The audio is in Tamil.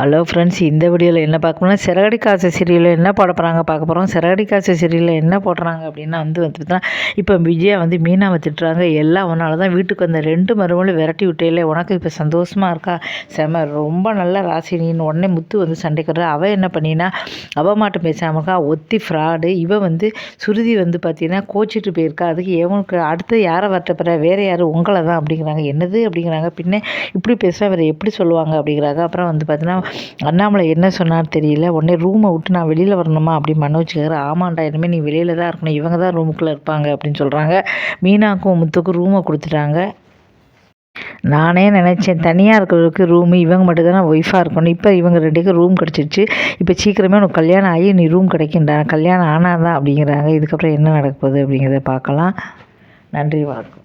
ஹலோ ஃப்ரெண்ட்ஸ், இந்த வீடியோவில் என்ன பார்க்கணும்னா சிறகடி காசு சீரியலில் என்ன போட போகிறாங்க பார்க்க போகிறோம். சிறகடி காசு சீரியலில் என்ன போடுறாங்க அப்படின்னா வந்து இப்போ விஜயா வந்து மீனாவை திட்டுறாங்க. எல்லாம் ஒன்றால தான் வீட்டுக்கு வந்த 2 மருமகளும் விரட்டி விட்டேல, உனக்கு இப்போ சந்தோஷமாக இருக்கா, செம ரொம்ப நல்ல ராசினின்னு உடனே முத்து வந்து சண்டைக்கு அவள் என்ன பண்ணினா அவள் மாட்டும் பேசாமல் இருக்கா, ஒத்தி ஃப்ராடு. இவன் வந்து சுருதி வந்து பார்த்தீங்கன்னா கோச்சிட்டு போயிருக்கா. அதுக்கு எவனுக்கு அடுத்து யாரை வரட்டப்பற, வேறு யார் உங்களை தான் அப்படிங்கிறாங்க. என்னது அப்படிங்கிறாங்க. பின்ன இப்படி பேசுகிறா வேறு எப்படி சொல்லுவாங்க அப்படிங்கிறாங்க. அப்புறம் வந்து பார்த்தீங்கன்னா அண்ணாமலை என்ன சொன்னார் தெரியல. உடனே ரூமை விட்டு நான் வெளியில் வரணுமா அப்படின்னு மனோஜ் கேட்குற. ஆமாண்டா, இனிமேல் நீ வெளியில் தான் இருக்கணும், இவங்க தான் ரூமுக்குள்ளே இருப்பாங்க அப்படின்னு சொல்கிறாங்க. மீனாக்கும் முத்துக்கும் ரூமை கொடுத்துட்டாங்க. நானே நினச்சேன் தனியாக இருக்கிறவருக்கு ரூமு இவங்க மட்டும் தானே ஒய்ஃபாக இருக்கணும். இப்போ இவங்க 2க்கும் ரூம் கிடச்சிருச்சு. இப்போ சீக்கிரமே உனக்கு கல்யாணம் ஆகி நீ ரூம் கிடைக்கின்றா, கல்யாணம் ஆனால் தான் அப்படிங்கிறாங்க. இதுக்கப்புறம் என்ன நடக்க போகுது அப்படிங்கிறத பார்க்கலாம். நன்றி, வணக்கம்.